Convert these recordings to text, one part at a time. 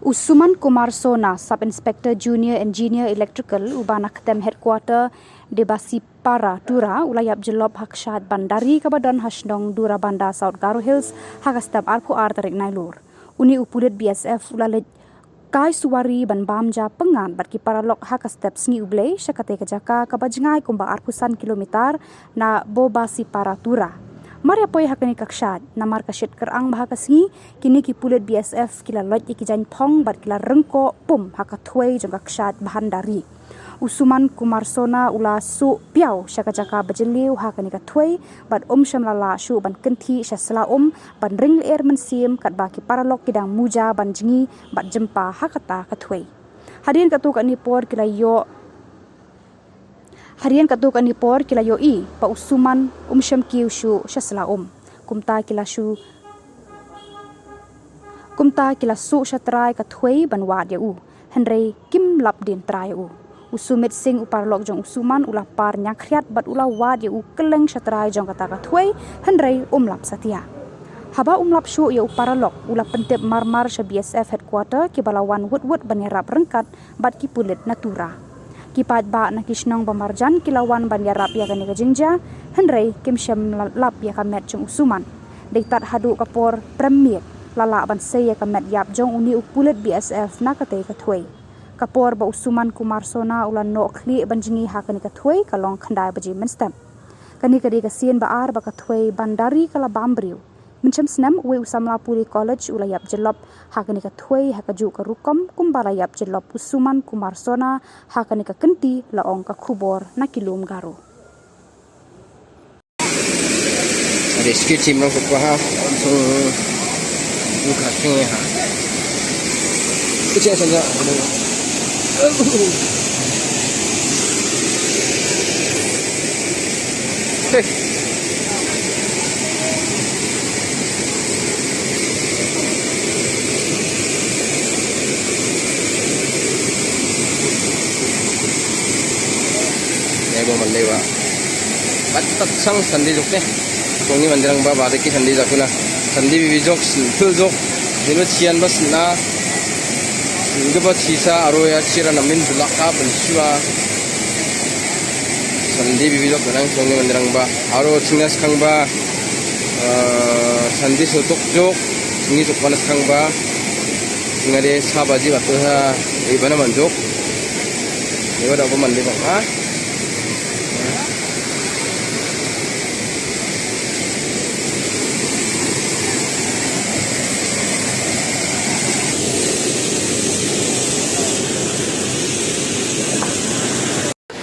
Suman Kumar Sona, Sub-Inspector Junior Engineer Electrical, ubana ktem Headquarter Debasipara, Tura, Iap Jyllop Kshaid Bandari, kabadan shnong Durabanda, South Garo Hills, hakastab arpo tarik Nailur. Uni Pulit Bsf leit kai suwari ban bamja pyngngad bat ki paralok hakastab sngi U Blei, katei jaka, kaba jngai kumba arpusan kilometer na Bobasipara Tura. Iapoi hakani Kshaid, namar kyrang bahaka sngi, kini ki Pulit Bsf kila leit ki jan pong bat kila rengko pum hakatwei jong Kshaid Bandari. Suman Kumar Sona ula su piau jaka bajeliu hakani katwei bat shamlala shu ban kenti syasla ban ring air mensim kat baki paralok kidang muja ban jngi bat jempa hakata katwei. Hadian katuk ani por kila yo Harian katuk ani por kila yo I pa usuman syam kiu shu syasla kumta kila su syatrai katwei ban wad ya henrei kim lap din trai Sumit Singh paralok jong usuman ulah par nyakriat bat ulah wad ya keleng syatrai jong kata katwei henrei lap satia. Haba lap shu ya paralok ulah pentip marmar sya BSF Headquarter ki balawan wut banyarap rengkat bat ki Pulit Natura. Kipat ba na kishnong bamarjan kilawan banyarap ya kani kajingja henrei kim syam lap ya kamet jong usuman. Diktat hadu kapor premier lala ban se ya kamet yap jong uni Pulit BSF na katei katwei. Kapor ba Suman Kumar Sona ulan no kli banjingi hakani katwei kalong khandai baji menstem. Kani kadi kasien baar ba katwei bandari kala bambriu. Mencam senam we usamla puri college ula Iap Jyllop hakani katwei hakaju karukom kumbala Iap Jyllop Suman Kumar Sona hakani kenti laong ka khubor na Lum Garo. Rescue team ng kupaha untuk buka ha. Kecil saja. Nego mandewa. Batat sang sandi jokne. Kongi mandirang ba bade ki sandi jakuna. Sandi bibijok tul jok. Dino cian bas na. Gaba sisa aroya cira namin bulaka bensiwa. Sandi bibijok nang kongi mandirang ba. Aro cingnas kang ba. Sandi sotok jok. Singi jok panas kang ba. Ngade sabaji batu ha. Ibana manjok. Iba dapat mandi bang ha.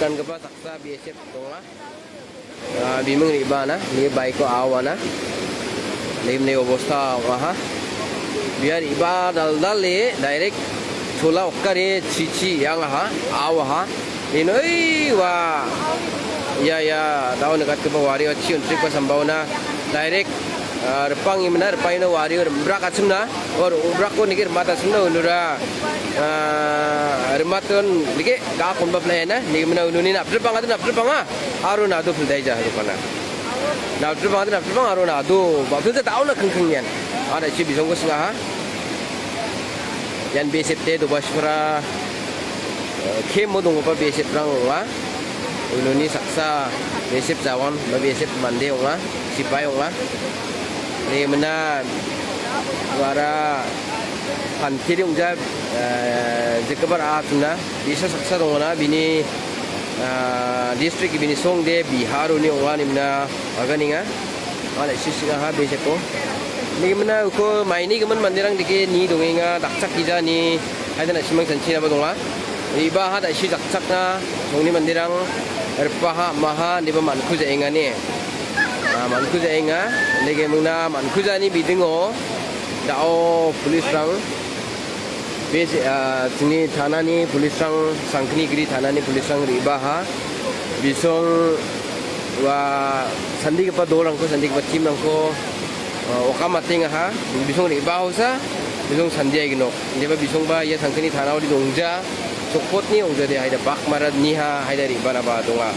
Kan kaba taksa BSF tonga bimeng riba na ni baik ko awana lim ne obosta ha biar iba dal le direct thola okkare chichi yang ha awa ha inoi wa ya daun kat ke wari achi untuk sambawna direct repang imna repaina wari brak atsumna or brak ko nikir mata sumna unura rematun dige ka kumba plena ni mena ununi na prepang aru na do phildai ja rupana na prepang aru na do ba philta tauna khengkhengyan ada chi bisong ko singa ha yan BSF te Bobasipara kem modong pa BSF rang wa ununi saksa BSF jawan ba BSF mande wa sipai wa ni mena wara pantiri ungja jekabar atuna bisa saksa dongona bini district bini songde Bihar uni ongani mena aganinga ala sisinga ha besepo ni mena uko maini gemen mandirang dike ni dongenga daksak kija ni haidana simang sanchina badonga iba ha da si daksakna songni mandirang erpaha maha niba manku jaenga ni manku jaenga lege mena manku jani bidingo dao police rang base sini thana ni police rang sangkni giri thana ni police rang riba ha bisong wa sandi ke pa dorang ko sandi ke pa tim rang ko okamating ha bisong riba hosa bisong sandi ai gino deba bisong ba ya sangkni thana odi dongja sokot ni ongja de haida bak marad ni ha haida riba na ba donga